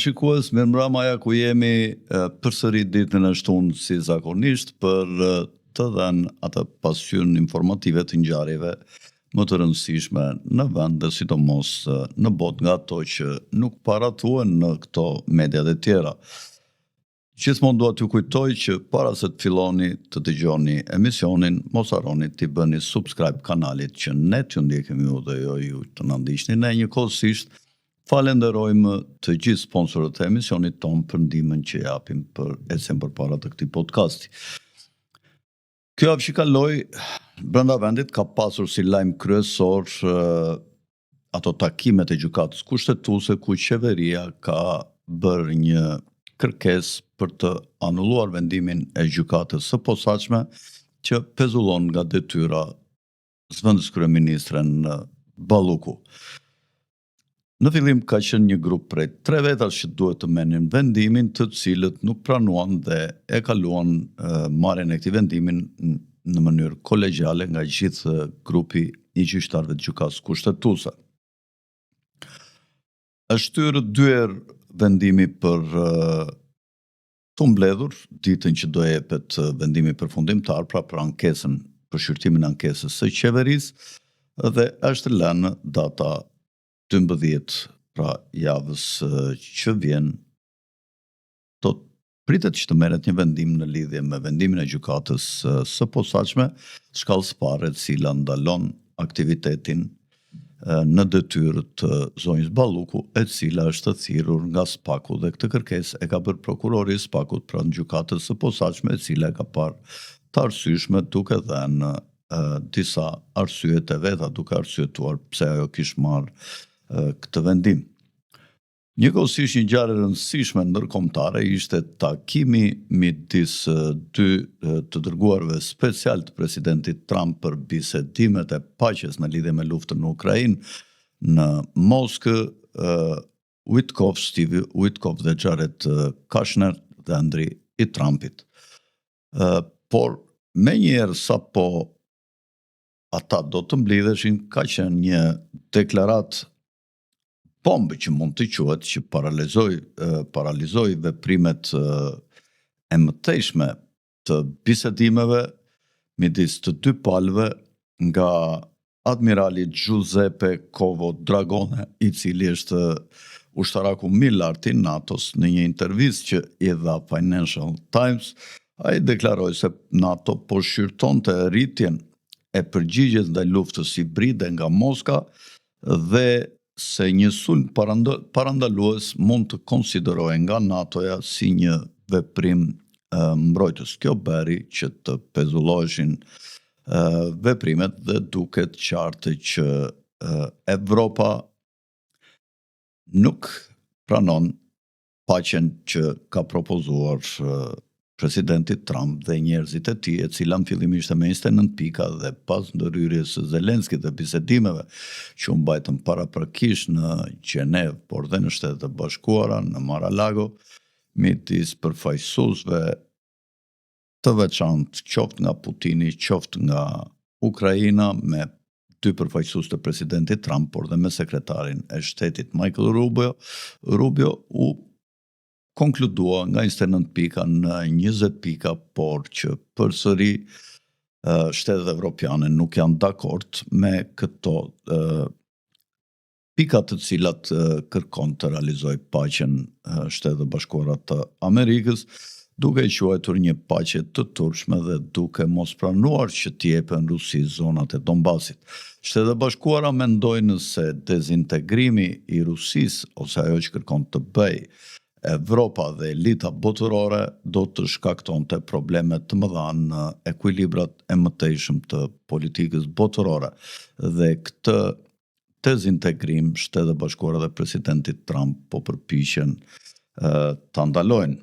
shikues, mirëmbrëmaja ku jemi përsëri ditën e shtunë si zakonisht për të dhënë atë pasqyrën informative të ngjarjeve më të rëndësishme në vend dhe sidomos në botë nga ato që nuk paratuhen në këto mediat e tjera. Gjithmonë dua t'ju kujtoj që para se të filloni të dëgjoni emisionin, mos harroni t'i bëni subscribe kanalit që ne t'ju ndjekim ju dhe jo ju të na ndiqni ne. Njëkohësisht falenderojmë të gjithë sponsorët e emisionit ton për ndihmën që japim për ecjen përpara të këtij podcasti. Kjo javë që kaloi brenda vendit ka pasur si lajm kryesor ato takimet e gjykatës kushtetuese ku qeveria ka bërë një kërkesë për të anulluar vendimin e gjykatës së posaçme që pezullon nga detyra zëvendës kryeministren Balluku. Në fillim ka qenë një grup prej 3 vetash që duhet të merrnin vendimin, të cilët nuk pranuan dhe e kaluan marrjen e këtij vendimin në mënyrë kolegjiale nga gjithë grupi i gjyqtarëve të gjykatës kushtetuese. Është shtyrë dyer vendimi për të mbledhur ditën që do jepet vendimi përfundimtar, pra për ankesën, për shqyrtimin e ankesës së qeverisë dhe është lënë data 12, pra javës që vjen, do pritet që të merret një vendim në lidhje me vendimin e gjykatës së posaçme, shkallës së parë e cila ndalon aktivitetin në detyrë të zonjës Balluku, e cila është thirrur nga SPAK-u dhe këtë kërkesë e ka bërë prokurori i SPAK-ut pranë gjykatës së posaçme, e cila ka parë të arsyeshme duke dhënë disa arsye të veta, duke arsyetuar pse ajo kishte marrë këtë vendim. Njëkohësisht një ngjarje e rëndësishme ndërkombëtare ishte takimi midis dy të dërguarve special të presidentit Trump për bisedimet e paqes në lidhje me luftën në Ukrainë në Moskë, Steve Witkoff dhe Jared Kushner dhe ëndri i Trumpit. Por menjëherë sapo ata do të mblidheshin, ka qenë një deklaratë bombë që mund të quhet, që paralizoi veprimet e mëtejshme të bisedimeve midis të dy palëve nga admirali Giuseppe Covo Dragone, i cili është ushtaraku më i lartë i NATO-s. Në një intervistë që i dha Financial Times, ai deklaroi se NATO po shqyrtonte rritjen e përgjigjes ndaj luftës hibride nga Moska dhe se një sulm parandalues mund të konsiderohej nga NATO-ja si një veprim mbrojtës. Kjo bëri që të pezulloheshin veprimet dhe duket qartë që Evropa nuk pranon paqen që ka propozuar presidenti Trump dhe njerëzit e tij, e cila në fillim ishte me 29 pika dhe pas ndërhyrjes së Zelenskit dhe bisedimeve që u mbajtën paraprakisht në Gjenev, por dhe në Shtetet e Bashkuara, në Mar-a-Lago, midis përfaqësuesve të veçantë qoftë nga Putini, qoftë nga Ukraina, me dy përfaqësues të presidentit Trump, por dhe me sekretarin e shtetit Michael Rubio, u konkludua nga 29 pika në 20 pika, por që përsëri shtetet evropiane nuk janë dakord me këto pika të cilat kërkon të realizojë paqen Shtetet e Bashkuara të Amerikës, duke i quajtur një paqe të turpshme dhe duke mos pranuar që t'i jepen Rusisë zonat e Donbasit. Shtetet e Bashkuara mendojnë se dezintegrimi i Rusisë ose ajo që kërkon të bëjë Evropa dhe elita botërore do të shkaktonte probleme të mëdha në ekuilibrat e mëtejshëm të politikës botërore dhe këtë dezintegrim Shtetet e Bashkuara dhe presidenti Trump po përpiqen ta ndalojnë.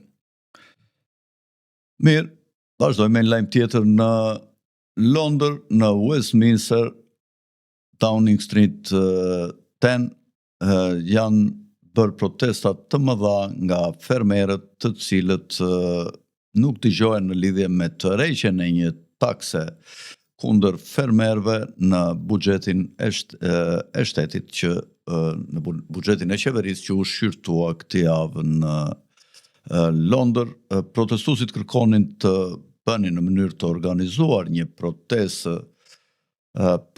Mirë, vazhdojmë me një lajm tjetër. Në Londër, në Westminster, Downing Street 10, janë bërë protestat të mëdha nga fermerët, të cilët nuk dëgjohen në lidhje me tërheqjen e një takse kundër fermerëve në buxhetin e shtetit që në buxhetin e qeverisë që u shqyrtua këtë javë në Londër. Protestuesit kërkonin të bënin në mënyrë të organizuar një protestë,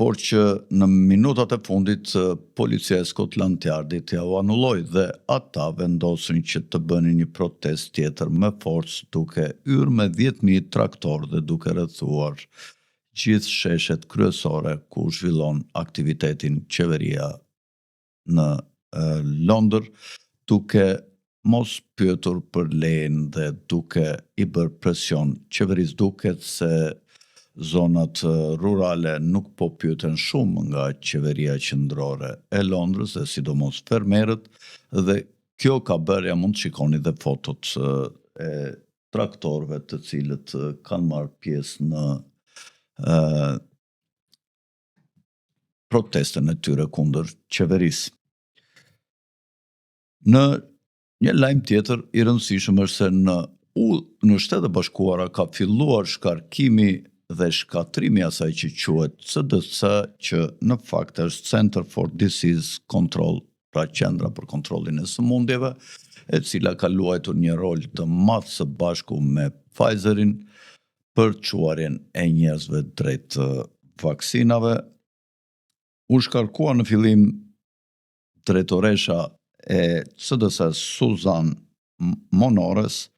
por që në minutat e fundit policia e Scotland Yardit ja u anulloi dhe ata vendosën që të bënin një protestë tjetër me forcë, duke hyrë me 10.000 traktorë dhe duke rrethuar gjithë sheshet kryesore ku zhvillon aktivitetin qeveria në Londër, duke mos pyetur për lejen dhe duke i bërë presion qeverisë. Duket se zonat rurale nuk po pyeten shumë nga qeveria qendrore e Londrës, dhe sidomos fermerët, dhe kjo ka bërë, ja mund të shikoni dhe fotot e traktorëve të cilët kanë marrë pjesë në protestën e tyre kundër qeverisë. Në një lajm tjetër i rëndësishëm është se në Shtetet e Bashkuara ka filluar shkarkimi dhe shkatrimi asaj që quhet CDC, që në fakt është Center for Disease Control, pra qendra për kontrollin e sëmundjeve, e cila ka luajtur një rol të madh së bashku me Pfizerin për çuarjen e njerëzve drejt vaksinave. U shkarkua në fillim drejtoresha e CDC Susan Monores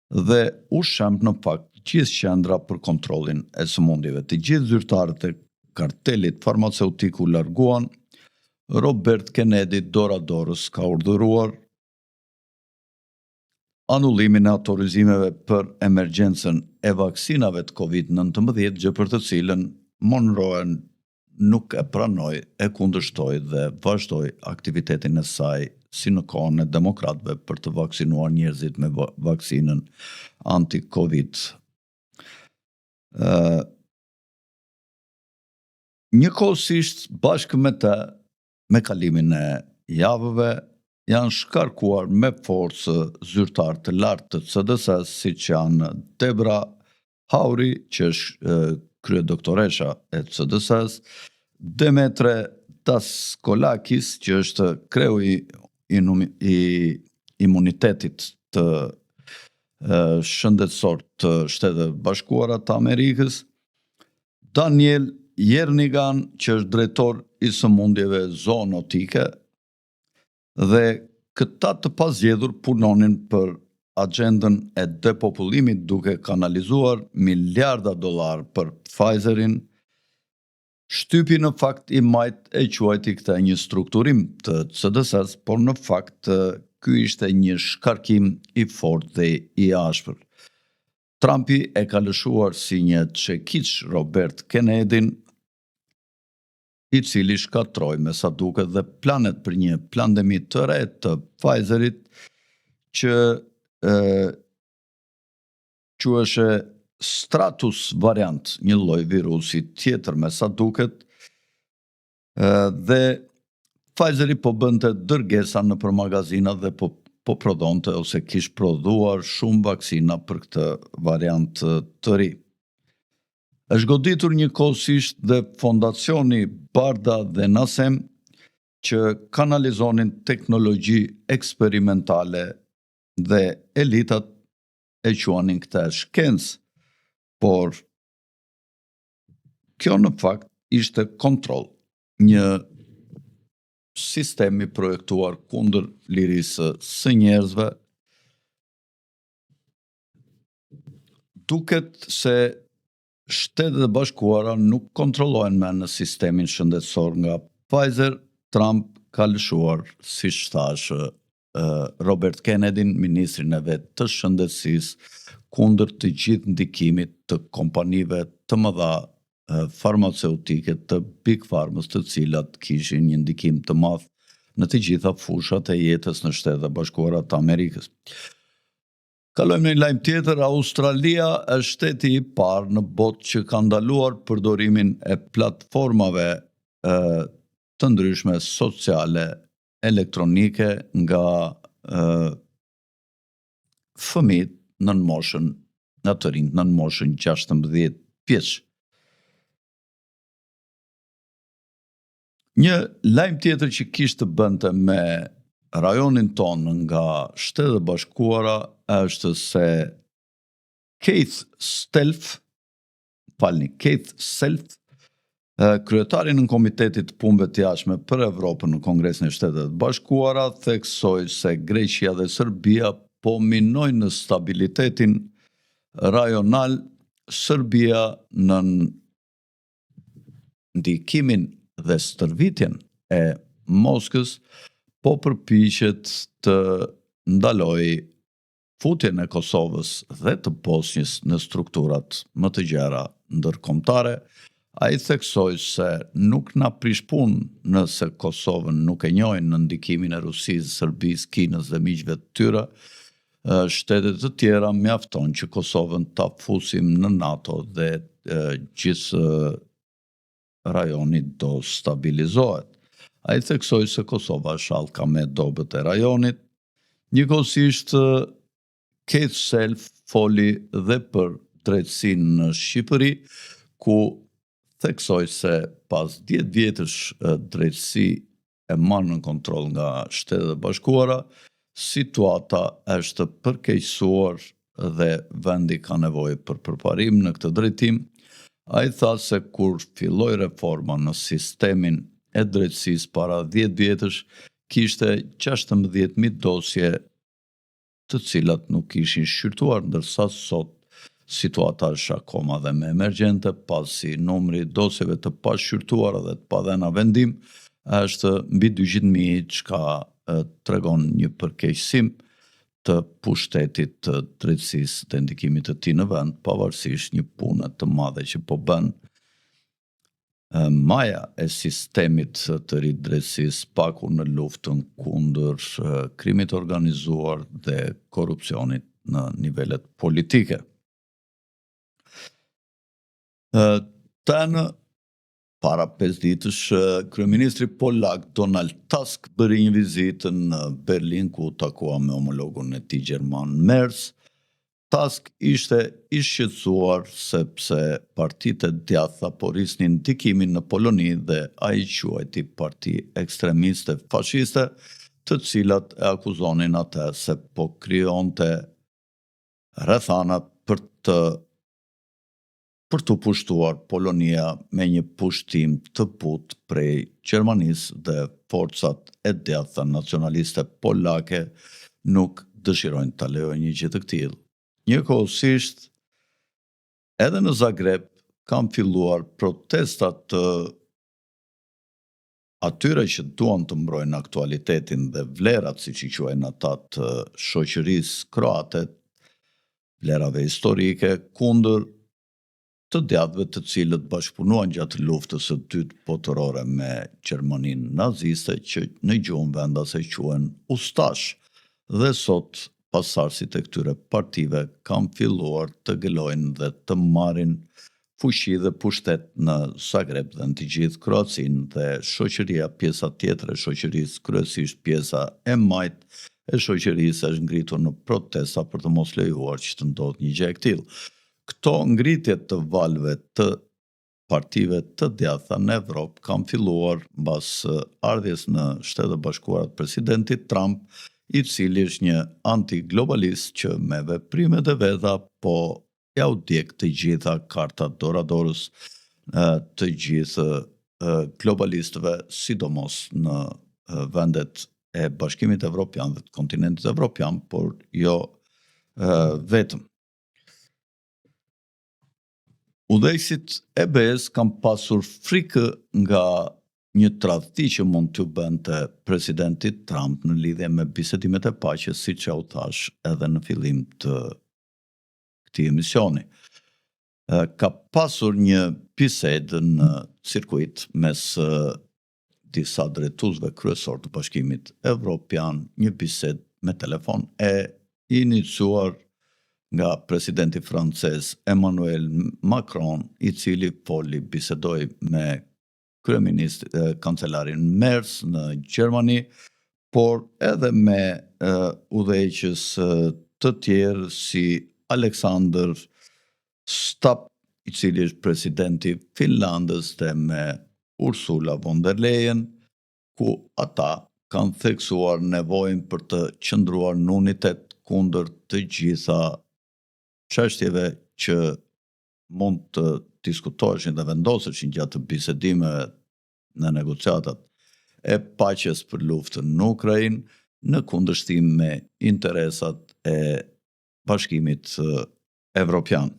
dhe u shemb në fakt gjithë qendra për kontrollin e sëmundjeve. Të gjithë zyrtarët e kartelit farmaceutik u larguan. Robert Kennedy dora dorës ka urdhëruar anullimin e autorizimeve për emergjencën e vaksinave të COVID-19, gjë për të cilën Monroe nuk e pranoi, e kundërshtoi dhe vazhdoi aktivitetin e saj si në kohën e demokratëve për të vaksinuar njerëzit me vaksinën anti-COVID. Njëkohësisht bashkë me të, me kalimin e javëve, janë shkarkuar me forcë zyrtarë të lartë të CDC-s, siç janë Debra Hauri, që është kryedoktoresha e CDC-s, Demetre Daskolakis, që është kreu i imunitetit të shëndetësor të Shtetet e Bashkuara të Amerikës, Daniel Jernigan, që është drejtor i sëmundjeve zoonotike, dhe këta të pazgjedhur punonin për agjendën e depopullimit, duke kanalizuar miliarda dollar për Pfizerin. Shtypi në fakt i majt e quajti këtë një strukturim të CDC-s, por në fakt ky ishte një shkarkim i fortë dhe i ashpër. Trumpi e ka lëshuar si një çekiç Robert Kennedyn, i cili shkatroi me sa duket dhe planet për një pandemi të re të Pfizerit, që quheshe Stratus variant, një lloj virusi tjetër me sa duket, dhe Pfizeri po bënte dërgesa nëpër magazina dhe po prodhonte ose kish prodhuar shumë vaksina për këtë variant të ri. Është goditur njëkohësisht dhe fondacioni Barda dhe Nasem, që kanalizonin teknologji eksperimentale dhe elitat e quanin këtë shkencë, por kjo në fakt ishte kontroll, një sistemi projektuar kundër lirisë së njerëzve. Duket se Shtetet e Bashkuara nuk kontrollohen me në sistemin shëndetësor nga Pfizer. Trump ka lëshuar, siç thash, Robert Kennedyn, ministrin e vet të shëndetësisë, kundër të gjithë ndikimit të kompanive të mëdha farmaceutike, të Big Pharmës, të cilat kishin një ndikim të madh në të gjitha fushat e jetës në Shtetet e Bashkuara të Amerikës. Kalojmë në një lajm tjetër. Australia është shteti i parë në botë që ka ndaluar përdorimin e platformave të ndryshme sociale elektronike nga fëmijët nën moshën, nga të rinjt nën moshën 16 vjeç. Një lajm tjetër që kishte të bënte me rajonin tonë nga Shtetet e Bashkuara është se Keith Self, kryetari në Komitetit të Punëve të Jashtme për Evropën në Kongresin e Shtetet e Bashkuara theksoi se Greqia dhe Serbia po minojnë në stabilitetin rajonal. Serbia në ndikimin dhe stërvitjen e Moskës po përpiqet të ndalojë futjen e Kosovës dhe të Bosnjës në strukturat më të gjera ndërkombëtare. Ai theksoi se nuk na prish punë nëse Kosovën nuk e njohin në ndikimin e Rusisë, Serbisë, Kinës dhe miqve të tyre. Shtetet të tjera mjafton që Kosovën ta fusim në NATO dhe gjithë rajoni do stabilizohet. Ai theksoi se Kosova është hallka me dobët e rajonit. Njëkohësisht Keith Self foli dhe për drejtësinë në Shqipëri, ku theksoi se pas 10 vjetësh drejtësi e marrë në kontroll nga Shtetet e Bashkuara, situata është përkeqësuar dhe vendi ka nevojë për përparim në këtë drejtim. Ai tha se kur filloi reforma në sistemin e drejtësisë para 10 vjetësh, kishte 16.000 dosje të cilat nuk ishin shqyrtuar, ndërsa sot situata është akoma dhe më emergjente, pasi numri i dosjeve të pashqyrtuara dhe të padhëna vendim është mbi 200.000, çka tregon një përkeqësim të pushtetit të drejtësisë dhe ndikimit të tij në vend, pavarësisht një pune të madhe që po bën maja e sistemit të ri drejtësisë, paku në luftën kundër krimit organizuar dhe korrupsionit në nivelet politike. Tanë, para 5 ditësh, kryeministri polak Donald Tusk bëri një vizitë në Berlin, ku takua me homologun e tij gjerman Merz. Tusk ishte i shqetësuar sepse partitë e djathta po rrisnin ndikimin në Poloni dhe ai quajti parti ekstremiste fashiste, të cilat e akuzonin atë se po krijonte rrethana për të pushtuar Polonia me një pushtim të butë prej Gjermanisë, dhe forcat e djathta nacionaliste polake nuk dëshirojnë ta lejojnë një gjë të tillë. Njëkohësisht, edhe në Zagreb kanë filluar protestat të atyre që duan të mbrojnë aktualitetin dhe vlerat, siç i quajnë ata, të shoqërisë kroate, vlerave historike, kundër të djathtëve të cilët bashkëpunuan gjatë luftës së dytë botërore me Gjermaninë naziste, që në gjuhën vendase quhen ustash, dhe sot pasardhësit e këtyre partive kanë filluar të gëlojnë dhe të marrin fuqi dhe pushtet në Zagreb dhe në të gjithë Kroacinë, dhe shoqëria, pjesa tjetër e shoqërisë, kryesisht pjesa e majtë e shoqërisë, është ngritur në protesta për të mos lejuar që të ndodhë një gjë e tillë. Këto ngritje të valve të partive të djathta në Evropë kanë filluar mbas ardhjes në Shtetet e Bashkuara të presidentit Trump, i cili është një antiglobalist që me veprimet e veta po ja u djeg të gjitha kartat doradorës të gjithë globalistëve, sidomos në vendet e Bashkimit Evropian dhe të kontinentit evropian, por jo vetëm. Udhëheqësit e BE-s kanë pasur frikë nga një tradhti që mund t'u bënte presidenti Trump në lidhje me bisedimet e paqes, siç u thash edhe në fillim të këtij emisioni. Ka pasur një bisedë në cirkuit mes disa drejtuesve kryesor të Bashkimit Evropian, një bisedë me telefon e iniciuar nga presidenti francez Emmanuel Macron, i cili bisedoi me kancelarin Merz në Gjermani, por edhe me udhëheqës të tjerë si Alexander Stubb, i cili është presidenti Finlandës, dhe me Ursula von der Leyen, ku ata kanë theksuar nevojën për të qëndruar në unitet kundër të gjitha çështjeve që mund të diskutoheshin dhe vendoseshin gjatë bisedimeve në negociatat e paqes për luftën në Ukrainë, në kundërshtim me interesat e Bashkimit Evropian.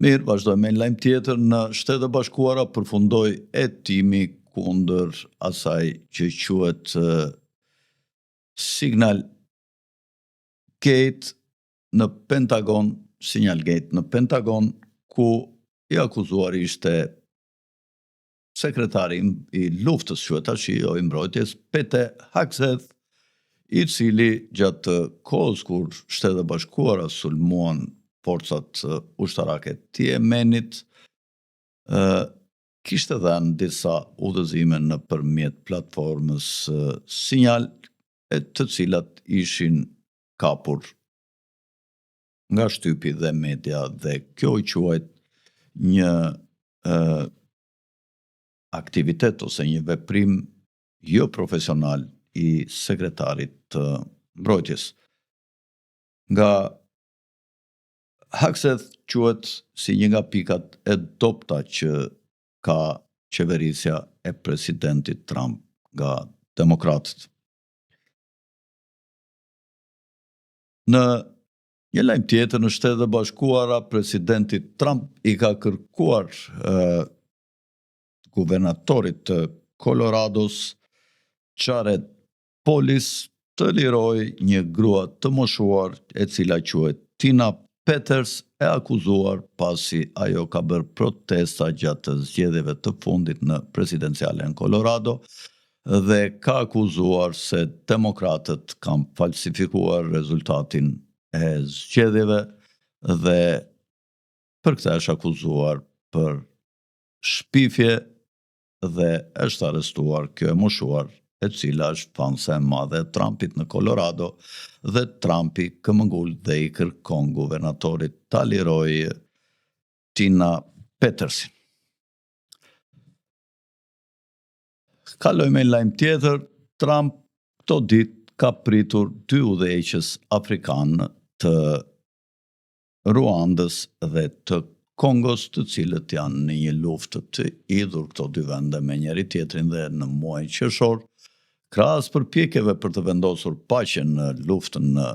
Mirë, vazhdojmë me një lajm tjetër. Në Shtetet e Bashkuara përfundoi hetimi kundër asaj që quhet Signal Gate në Pentagon, Signal Gate në Pentagon, ku i akuzuar ishte sekretari i luftës, quhet tash, i mbrojtjes, Pete Hegseth, i cili gjatë kohës kur Shtetet e Bashkuara sulmuan forcat ushtarake të Yemenit, kishte dhënë disa udhëzime nëpërmjet platformës Sinjal, të cilat ishin kapur nga shtypi dhe media, dhe kjo i quajt një aktivitet ose një veprim jo profesional i sekretarit të mbrojtjes. Nga Hegseth quhet si një nga pikat e dobta që ka qeverisja e presidentit Trump nga demokratët. Në një lajm tjetër, në Shtetet e Bashkuara, presidenti Trump i ka kërkuar guvernatorit të Colorados, Jared Polis, të liroj një grua të moshuar e cila quhet Tina Peters, e akuzuar pasi ajo ka bërë protesta gjatë zgjedhjeve të fundit në presidenciale në Colorado, dhe ka akuzuar se demokratët kanë falsifikuar rezultatin e zgjedhjeve, dhe për këtë është akuzuar për shpifje dhe është arrestuar kjo e moshuar, e cila është fanse e madhe e Trumpit në Colorado, dhe Trumpi këmbëngul dhe i kërkon guvernatorit ta lirojë Tina Petersin. Kalojmë me lajm tjetër. Trump këto ditë ka pritur 2 udhëheqës afrikan të Ruandës dhe të Kongos, të cilët janë në një luftë të idhur këto 2 vende me njëri tjetrin, dhe në muajin qershor, krahas përpjekjeve për të vendosur paqen në luftën në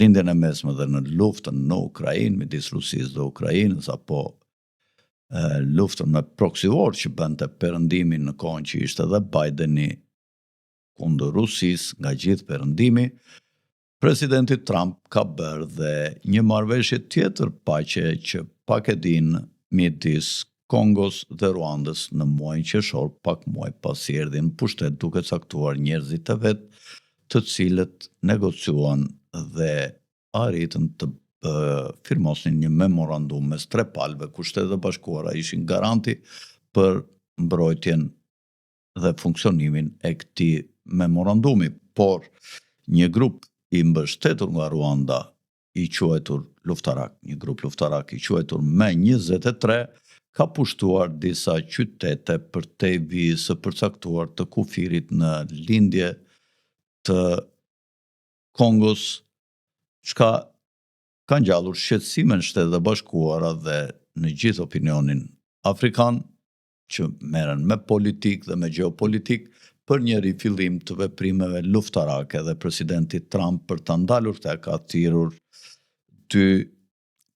lindjen e mesme dhe në luftën në Ukrainë midis Rusisë dhe Ukrainës, apo luftën me proxy war që bënte perëndimi në kohën që ishte edhe Bideni kundër Rusisë nga gjithë perëndimi, presidenti Trump ka bërë dhe një marrëveshje tjetër paqe që pak e din midis Kongos dhe Ruandës në muajin qershor, pak muaj pasi erdhi në pushtet, duke caktuar njerëzit e vet, të cilët negociuan dhe arritën të firmosin një memorandum mes 3 palëve, ku Shtetet e Bashkuara ishin garanti për mbrojtjen dhe funksionimin e këtij memorandumi. Por një grup i mbështetur nga Ruanda, i quajtur luftarak, një grup luftarak i quajtur Me-23, ka pushtuar disa qytete përtej vijës së përcaktuar të kufirit në lindje të Kongos, çka ka ngjallur shqetësime në Shtetet e Bashkuara dhe në gjithë opinionin afrikan, që merren me politikë dhe me gjeopolitikë, për një rifillim të veprimeve luftarake, dhe presidenti Trump për ta ndalur këtë ka thirrur 2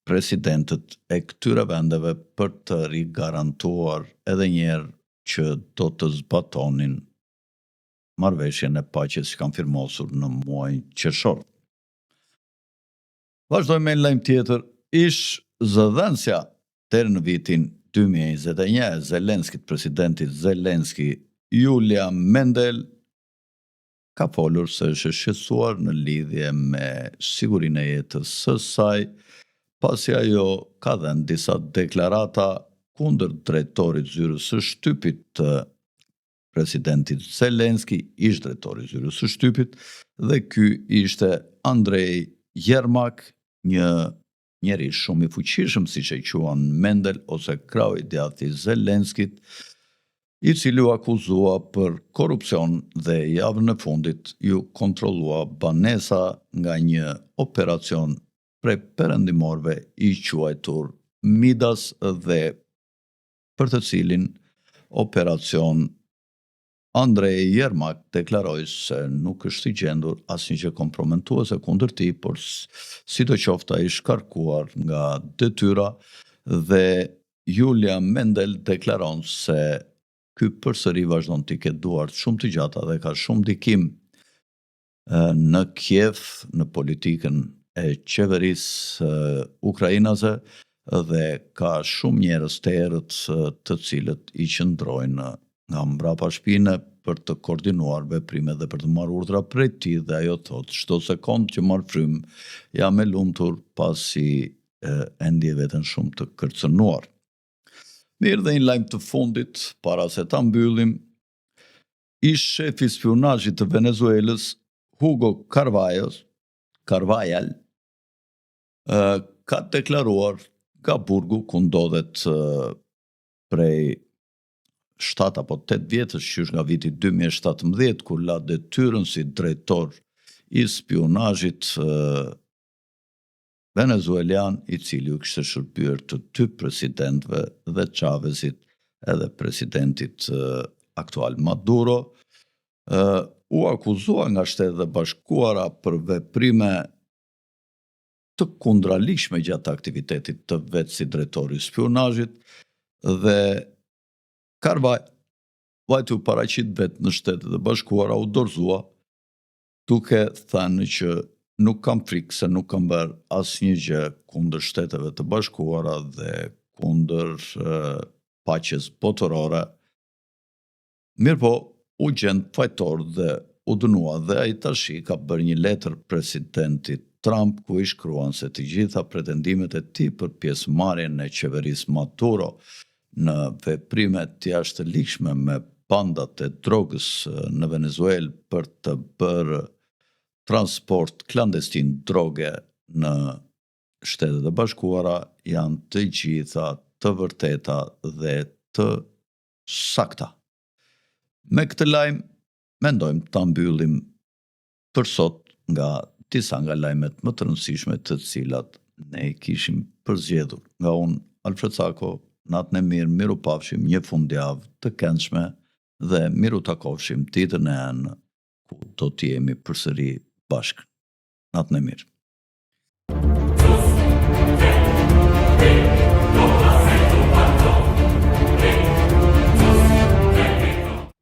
presidentët e këtyre vendeve për të rigarantuar edhe njerë që do të zbatonin marrëveshjen e paqes që kanë firmosur në muajin qershor. Vazhdojmë me një lajm tjetër. Ish zëdhënësja deri në vitin 2021 e Zelenskit, presidentit Zelenski, Julia Mendel, ka folur se është shqetësuar në lidhje me sigurinë e jetës së saj, pasi ajo ka dhënë disa deklarata kundër drejtorit zyrës së shtypit të presidentit Zelenski, ish drejtori i zyrës së shtypit, dhe ky ishte Andrei Yermak, një njeri shumë i fuqishëm siç e quan Mendel ose krau i djathtë i Zelenskit, i cili u akuzua për korupcion dhe javën e fundit ju kontrollua banesa nga një operacion prej perëndimorëve i quajtur Midas dhe për të cilin operacion Andrej Jermak deklaroi se nuk është i gjendur asnjë gjë komprometuese kundër tij, por sidoqoftë ai shkarkuar nga detyra dhe Julia Mendel deklaron se ky përsëri vazhdon t'i ketë duart shumë të gjata dhe ka shumë ndikim në Kiev, në politikën e qeverisë ukrainase dhe ka shumë njerëz të errët të cilët i qëndrojnë nga mbrapa shpine për të koordinuar veprimet dhe për të marrë urdhra prej tij dhe ajo thotë çdo sekond që marr frymë jam e lumtur pasi e ndje veten shumë të kërcënuar. Mirë, dhe një lajm të fundit para se ta mbyllim, ish shefi i spionazhit të Venezuelës Hugo Carvajal ka deklaruar nga burgu ku ndodhet prej 7 apo 8 vjetësh, qysh nga viti 2017, kur la detyrën si drejtor i spionazhit venezuelian, i cili u kishte shërbyer të dy presidentëve dhe Chavezit edhe presidentit aktual Maduro, u akuzua nga Shtetet e Bashkuara për veprime të kundralishme gjatë aktivitetit të vet si drejtori i spionazhit dhe Carvajal u paraqit vet në Shtetet e Bashkuara u dorëzua duke thënë që nuk kam frikë se nuk kam bërë asnjë gjë kundër Shteteve të Bashkuara dhe kundër paqes botërore. Mirëpo, u gjend fajtor dhe u dënua dhe ai tash ka bërë një letër presidentit Trump ku i shkruan se të gjitha pretendimet e tij për pjesëmarrjen e qeverisë Maduro në veprimet jashtëligjshme me bandat e drogës në Venezuelë për të bërë transport klandestin droge në Shtetet e Bashkuara janë të gjitha të vërteta dhe të sakta. Me këtë lajm mendojmë ta mbyllim për sot nga disa nga lajmet më të rëndësishme të cilat ne i kishim përzgjedhur. Nga unë, Alfred Sako, natën e mirë, miru pafshim një fundjavë të këndshme dhe miru takofshim ditën e hënë ku do të jemi përsëri bashkë. Natën e mirë.